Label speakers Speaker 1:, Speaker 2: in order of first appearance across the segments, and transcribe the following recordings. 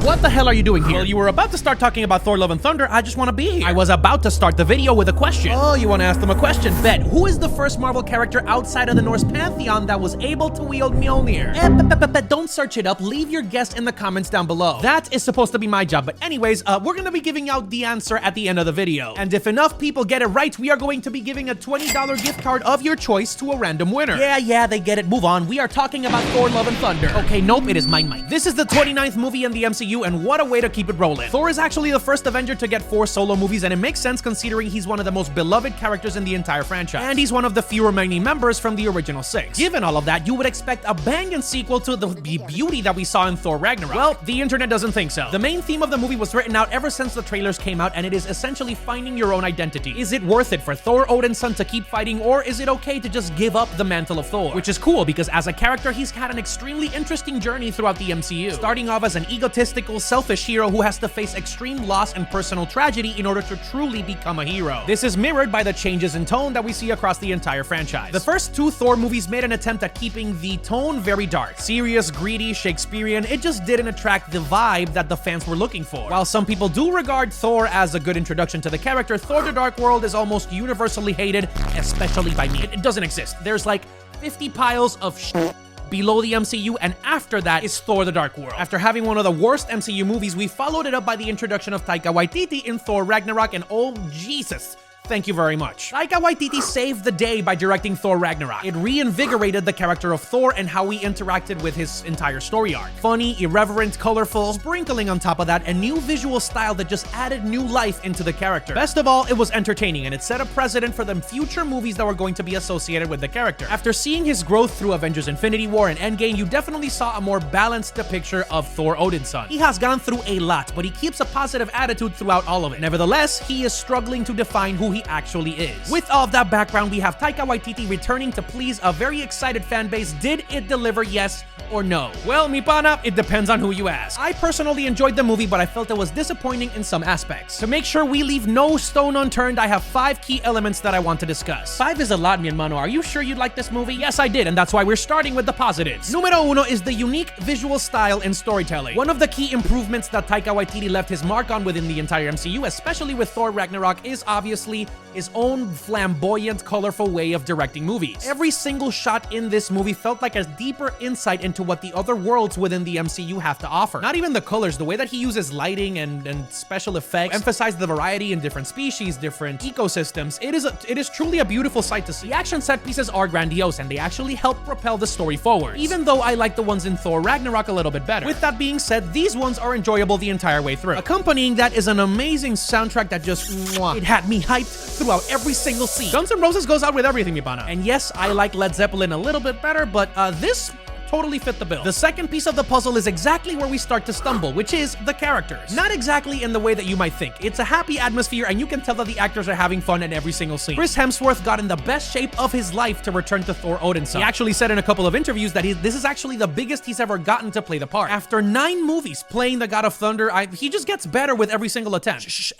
Speaker 1: What the hell are you doing here? Well, you were about to start talking about Thor Love and Thunder. I just want to be here. I was about to start the video with a question. Oh, you want to ask them a question? Bet. Who is the first Marvel character outside of the Norse pantheon that was able to wield Mjolnir? Don't search it up. Leave your guess in the comments down below. That is supposed to be my job. But anyways, we're going to be giving out the answer at the end of the video. And if enough people get it right, we are going to be giving a $20 gift card of your choice to a random winner. Yeah, they get it. Move on. We are talking about Thor Love and Thunder. Okay, nope, it is mine. This is the 29th movie in the MCU, and what a way to keep it rolling. Thor is actually the first Avenger to get 4 solo movies, and it makes sense considering he's one of the most beloved characters in the entire franchise. And he's one of the few remaining members from the original 6. Given all of that, you would expect a banging sequel to the beauty that we saw in Thor Ragnarok. Well, the internet doesn't think so. The main theme of the movie was written out ever since the trailers came out, and it is essentially finding your own identity. Is it worth it for Thor Odin's son to keep fighting, or is it okay to just give up the mantle of Thor? Which is cool, because as a character, he's had an extremely interesting journey throughout the MCU. Starting off as an egotistical, selfish hero who has to face extreme loss and personal tragedy in order to truly become a hero. This is mirrored by the changes in tone that we see across the entire franchise. The first 2 Thor movies made an attempt at keeping the tone very dark. Serious, greedy, Shakespearean, it just didn't attract the vibe that the fans were looking for. While some people do regard Thor as a good introduction to the character, Thor the Dark World is almost universally hated, especially by me. It doesn't exist. There's like 50 piles of shit below the MCU, and after that is Thor the Dark World. After having one of the worst MCU movies, we followed it up by the introduction of Taika Waititi in Thor Ragnarok, and oh Jesus, thank you very much. Taika Waititi saved the day by directing Thor Ragnarok. It reinvigorated the character of Thor and how we interacted with his entire story arc. Funny, irreverent, colorful, sprinkling on top of that a new visual style that just added new life into the character. Best of all, it was entertaining, and it set a precedent for the future movies that were going to be associated with the character. After seeing his growth through Avengers Infinity War and Endgame, you definitely saw a more balanced depiction of Thor Odin's son. He has gone through a lot, but he keeps a positive attitude throughout all of it. Nevertheless, he is struggling to define who he actually is. With all of that background, we have Taika Waititi returning to please a very excited fan base. Did it deliver, yes or no? Well, mi pana, it depends on who you ask. I personally enjoyed the movie, but I felt it was disappointing in some aspects. To make sure we leave no stone unturned, I have 5 key elements that I want to discuss. 5 is a lot, mi hermano. Are you sure you'd like this movie? Yes, I did, and that's why we're starting with the positives. Numero uno is the unique visual style and storytelling. One of the key improvements that Taika Waititi left his mark on within the entire MCU, especially with Thor Ragnarok, is obviously his own flamboyant, colorful way of directing movies. Every single shot in this movie felt like a deeper insight into what the other worlds within the MCU have to offer. Not even the colors, the way that he uses lighting and special effects emphasize the variety in different species, different ecosystems. It is truly a beautiful sight to see. The action set pieces are grandiose, and they actually help propel the story forward, even though I like the ones in Thor Ragnarok a little bit better. With that being said, these ones are enjoyable the entire way through. Accompanying that is an amazing soundtrack that just, it had me hyped throughout every single scene. Guns N' Roses goes out with everything, mi pana. And yes, I like Led Zeppelin a little bit better, but this totally fit the bill. The second piece of the puzzle is exactly where we start to stumble, which is the characters. Not exactly in the way that you might think. It's a happy atmosphere, and you can tell that the actors are having fun in every single scene. Chris Hemsworth got in the best shape of his life to return to Thor Odin's son. He actually said in a couple of interviews that this is actually the biggest he's ever gotten to play the part. After 9 movies playing the God of Thunder, he just gets better with every single attempt.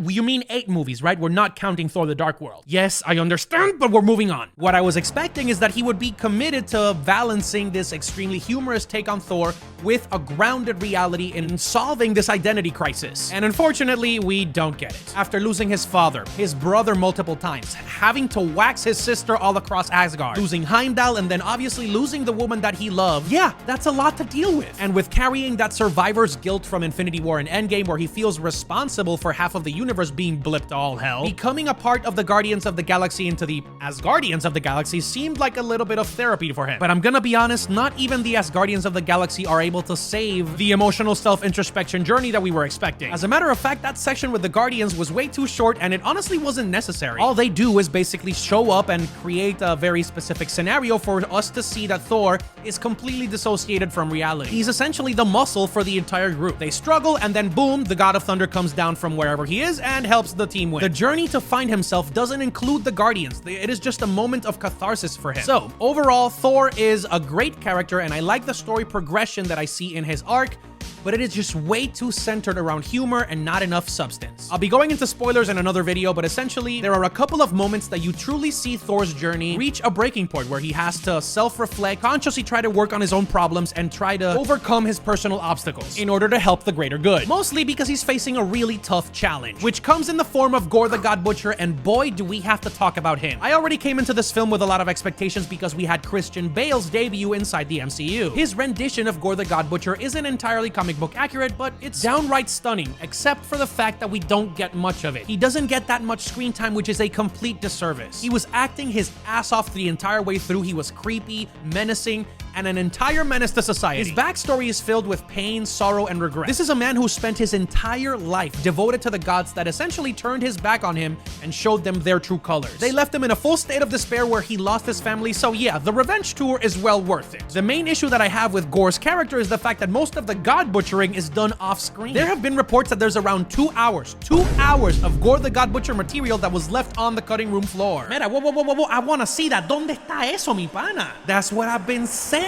Speaker 1: You mean 8 movies, right? We're not counting Thor the Dark World. Yes, I understand, but we're moving on. What I was expecting is that he would be committed to balancing this extremely humorous take on Thor with a grounded reality in solving this identity crisis. And unfortunately, we don't get it. After losing his father, his brother multiple times, having to wax his sister all across Asgard, losing Heimdall, and then obviously losing the woman that he loved, yeah, that's a lot to deal with. And with carrying that survivor's guilt from Infinity War and Endgame, where he feels responsible for half of the universe being blipped to all hell, becoming a part of the Guardians of the Galaxy into the Asgardians of the Galaxy seemed like a little bit of therapy for him. But I'm gonna be honest, not even the Asgardians of the Galaxy are able to save the emotional self-introspection journey that we were expecting. As a matter of fact, that section with the Guardians was way too short, and it honestly wasn't necessary. All they do is basically show up and create a very specific scenario for us to see that Thor is completely dissociated from reality. He's essentially the muscle for the entire group. They struggle, and then boom, the God of Thunder comes down from wherever he is and helps the team win. The journey to find himself doesn't include the Guardians. It is just a moment of catharsis for him. So, overall, Thor is a great character, and I like the story progression that I see in his arc. but it is just way too centered around humor and not enough substance. I'll be going into spoilers in another video, but essentially, there are a couple of moments that you truly see Thor's journey reach a breaking point where he has to self-reflect, consciously try to work on his own problems, and try to overcome his personal obstacles in order to help the greater good. Mostly because he's facing a really tough challenge, which comes in the form of Gorr the God Butcher, and boy, do we have to talk about him. I already came into this film with a lot of expectations because we had Christian Bale's debut inside the MCU. His rendition of Gorr the God Butcher isn't entirely comic book accurate, but it's downright stunning, except for the fact that we don't get much of it. He doesn't get that much screen time, which is a complete disservice. He was acting his ass off the entire way through. He was creepy, menacing, and an entire menace to society. His backstory is filled with pain, sorrow, and regret. This is a man who spent his entire life devoted to the gods that essentially turned his back on him and showed them their true colors. They left him in a full state of despair where he lost his family, so yeah, the revenge tour is well worth it. The main issue that I have with Gorr's character is the fact that most of the god butchering is done off screen. There have been reports that there's around 2 hours of Gorr the God Butcher material that was left on the cutting room floor. Mira, whoa, I wanna see that. ¿Dónde está eso, mi pana? That's what I've been saying.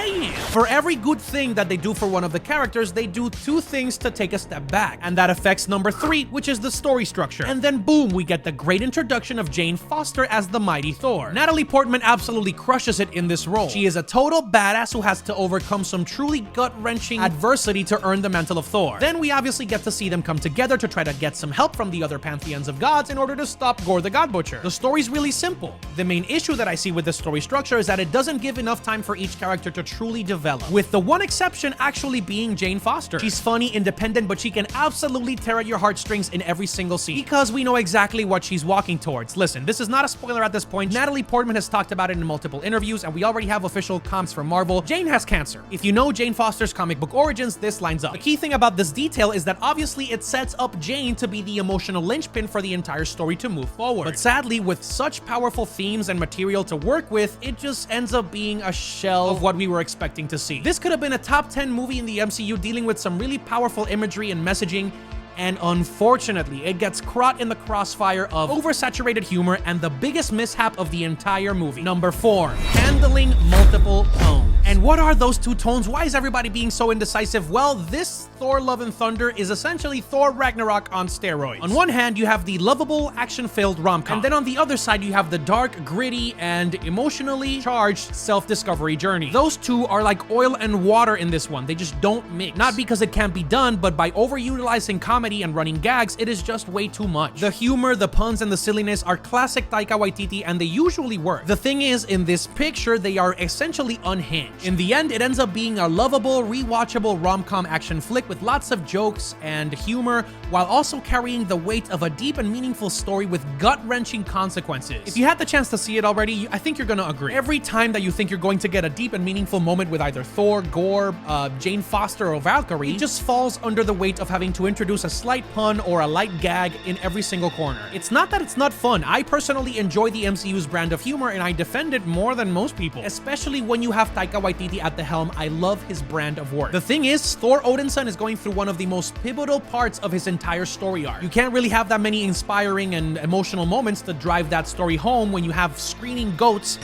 Speaker 1: For every good thing that they do for one of the characters, they do 2 things to take a step back, and that affects number 3, which is the story structure. And then boom, we get the great introduction of Jane Foster as the mighty Thor. Natalie Portman absolutely crushes it in this role. She is a total badass who has to overcome some truly gut-wrenching adversity to earn the mantle of Thor. Then we obviously get to see them come together to try to get some help from the other pantheons of gods in order to stop Gorr the God Butcher. The story's really simple. The main issue that I see with this story structure is that it doesn't give enough time for each character to truly develop, with the one exception actually being Jane Foster. She's funny, independent, but she can absolutely tear at your heartstrings in every single scene because we know exactly what she's walking towards. Listen, this is not a spoiler at this point. Natalie Portman has talked about it in multiple interviews, and we already have official comps from Marvel. Jane has cancer. If you know Jane Foster's comic book origins, this lines up. The key thing about this detail is that obviously it sets up Jane to be the emotional linchpin for the entire story to move forward. But sadly, with such powerful themes and material to work with, it just ends up being a shell of what we were expecting to see. This could have been a top 10 movie in the MCU dealing with some really powerful imagery and messaging, and unfortunately, it gets caught in the crossfire of oversaturated humor and the biggest mishap of the entire movie. Number 4, handling multiple tones. And what are those 2 tones? Why is everybody being so indecisive? Well, this Thor Love and Thunder is essentially Thor Ragnarok on steroids. On one hand, you have the lovable, action-filled rom-com, and then on the other side, you have the dark, gritty, and emotionally charged self-discovery journey. Those 2 are like oil and water in this one. They just don't mix. Not because it can't be done, but by overutilizing comedy and running gags, it is just way too much. The humor, the puns, and the silliness are classic Taika Waititi, and they usually work. The thing is, in this picture, they are essentially unhinged. In the end, it ends up being a lovable, rewatchable rom-com action flick with lots of jokes and humor, while also carrying the weight of a deep and meaningful story with gut-wrenching consequences. If you had the chance to see it already, I think you're gonna agree. Every time that you think you're going to get a deep and meaningful moment with either Thor, Gorr, Jane Foster, or Valkyrie, it just falls under the weight of having to introduce a slight pun or a light gag in every single corner. It's not that it's not fun. I personally enjoy the MCU's brand of humor, and I defend it more than most people, especially when you have Taika Waititi at the helm. I love his brand of work. The thing is, Thor Odinson is going through one of the most pivotal parts of his entire story arc. You can't really have that many inspiring and emotional moments to drive that story home when you have screaming goats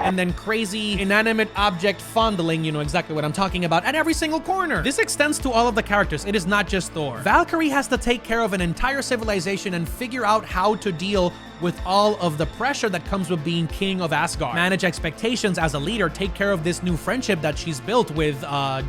Speaker 1: and then crazy inanimate object fondling, you know exactly what I'm talking about, at every single corner. This extends to all of the characters. It is not just Thor. Valkyrie has to take care of an entire civilization and figure out how to deal with all of the pressure that comes with being king of Asgard. Manage expectations as a leader, take care of this new friendship that she's built with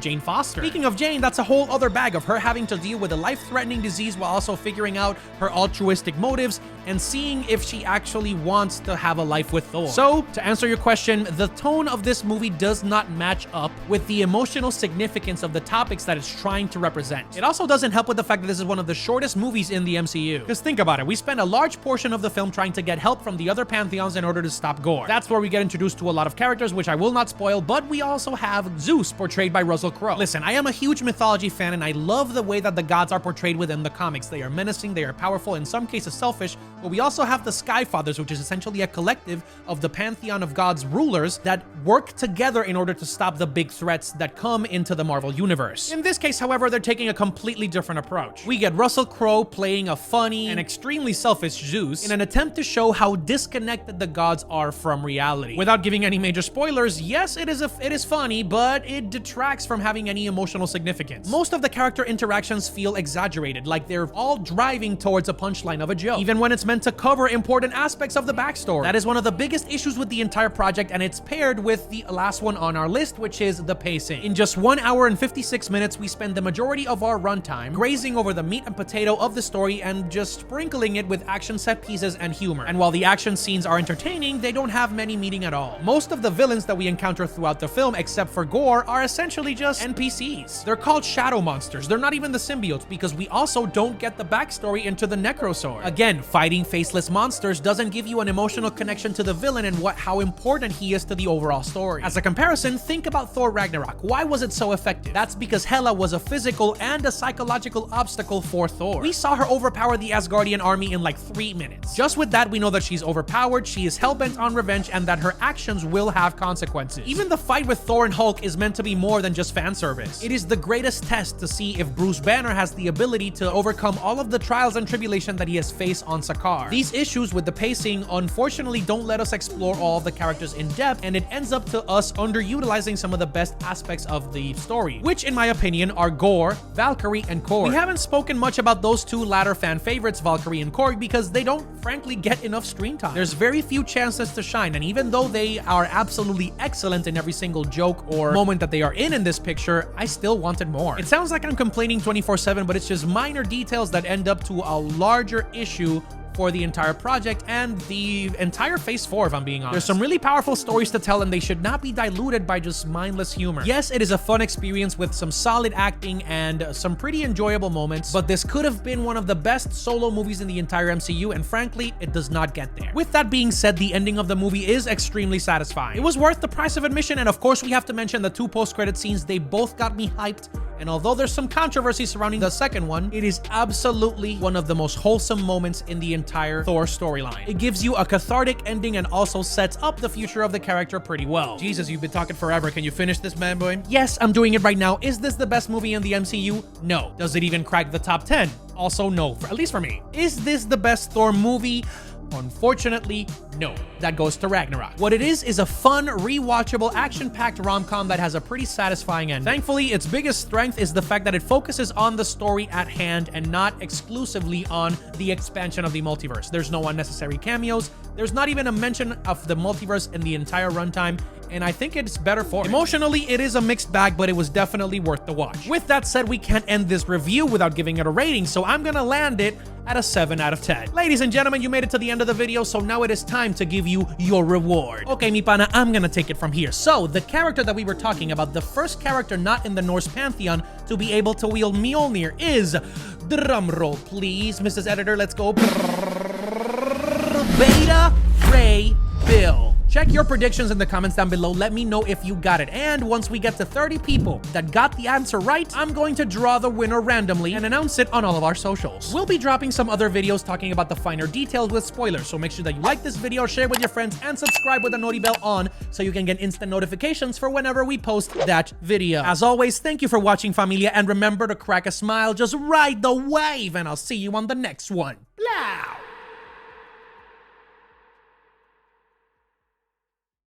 Speaker 1: Jane Foster. Speaking of Jane, that's a whole other bag of her having to deal with a life-threatening disease while also figuring out her altruistic motives and seeing if she actually wants to have a life with Thor. So, to answer your question, the tone of this movie does not match up with the emotional significance of the topics that it's trying to represent. It also doesn't help with the fact that this is one of the shortest movies in the MCU. Because think about it, we spend a large portion of the film trying to get help from the other pantheons in order to stop Gorr. That's where we get introduced to a lot of characters, which I will not spoil, but we also have Zeus, portrayed by Russell Crowe. Listen, I am a huge mythology fan, and I love the way that the gods are portrayed within the comics. They are menacing, they are powerful, in some cases selfish, but we also have the Sky Fathers, which is essentially a collective of the pantheon of gods rulers that work together in order to stop the big threats that come into the Marvel Universe. In this case, however, they're taking a completely different approach. We get Russell Crowe playing a funny and extremely selfish Zeus in an attempt meant to show how disconnected the gods are from reality. Without giving any major spoilers, yes, it is funny, but it detracts from having any emotional significance. Most of the character interactions feel exaggerated, like they're all driving towards a punchline of a joke, even when it's meant to cover important aspects of the backstory. That is one of the biggest issues with the entire project, and it's paired with the last one on our list, which is the pacing. In just 1 hour and 56 minutes, we spend the majority of our runtime grazing over the meat and potato of the story and just sprinkling it with action set pieces and humor. And while the action scenes are entertaining, they don't have many meaning at all. Most of the villains that we encounter throughout the film, except for Gore, are essentially just NPCs. They're called shadow monsters. They're not even the symbiotes, because we also don't get the backstory into the Necrosword. Again, fighting faceless monsters doesn't give you an emotional connection to the villain and how important he is to the overall story. As a comparison, think about Thor Ragnarok. Why was it so effective? That's because Hela was a physical and a psychological obstacle for Thor. We saw her overpower the Asgardian army in like 3 minutes. Just with that, we know that she's overpowered, she is hellbent on revenge, and that her actions will have consequences. Even the fight with Thor and Hulk is meant to be more than just fan service. It is the greatest test to see if Bruce Banner has the ability to overcome all of the trials and tribulation that he has faced on Sakaar. These issues with the pacing unfortunately don't let us explore all of the characters in depth, and it ends up to us underutilizing some of the best aspects of the story, which in my opinion are Gore, Valkyrie, and Korg. We haven't spoken much about those two latter fan favorites, Valkyrie and Korg, because they don't frankly get enough screen time. There's very few chances to shine, and even though they are absolutely excellent in every single joke or moment that they are in this picture, I still wanted more. It sounds like I'm complaining 24/7, but it's just minor details that end up to a larger issue for the entire project and the entire Phase 4, if I'm being honest. There's some really powerful stories to tell, and they should not be diluted by just mindless humor. Yes, it is a fun experience with some solid acting and some pretty enjoyable moments, but this could have been one of the best solo movies in the entire MCU, and frankly, it does not get there. With that being said, the ending of the movie is extremely satisfying. It was worth the price of admission, and of course, we have to mention the 2 post-credit scenes. They both got me hyped, and although there's some controversy surrounding the second one, it is absolutely one of the most wholesome moments in the entire Thor storyline. It gives you a cathartic ending and also sets up the future of the character pretty well. Jesus, you've been talking forever. Can you finish this, man boy? Yes, I'm doing it right now. Is this the best movie in the MCU? No. Does it even crack the top 10? Also no, at least for me. Is this the best Thor movie? Unfortunately, no. That goes to Ragnarok. What it is a fun, rewatchable, action-packed rom-com that has a pretty satisfying ending. Thankfully, its biggest strength is the fact that it focuses on the story at hand and not exclusively on the expansion of the multiverse. There's no unnecessary cameos. There's not even a mention of the multiverse in the entire runtime, and I think it's better for it. Emotionally, it is a mixed bag, but it was definitely worth the watch. With that said, we can't end this review without giving it a rating, so I'm gonna land it at a 7 out of 10. Ladies and gentlemen, you made it to the end of the video, so now it is time to give you your reward. Okay, mi pana, I'm gonna take it from here. So, the character that we were talking about, the first character not in the Norse pantheon to be able to wield Mjolnir is, drumroll please, Mrs. Editor, let's go. Beta Ray Bill. Check your predictions in the comments down below. Let me know if you got it. And once we get to 30 people that got the answer right, I'm going to draw the winner randomly and announce it on all of our socials. We'll be dropping some other videos talking about the finer details with spoilers, so make sure that you like this video, share with your friends, and subscribe with the noti bell on so you can get instant notifications for whenever we post that video. As always, thank you for watching, familia, and remember to crack a smile, just ride the wave, and I'll see you on the next one. Blah!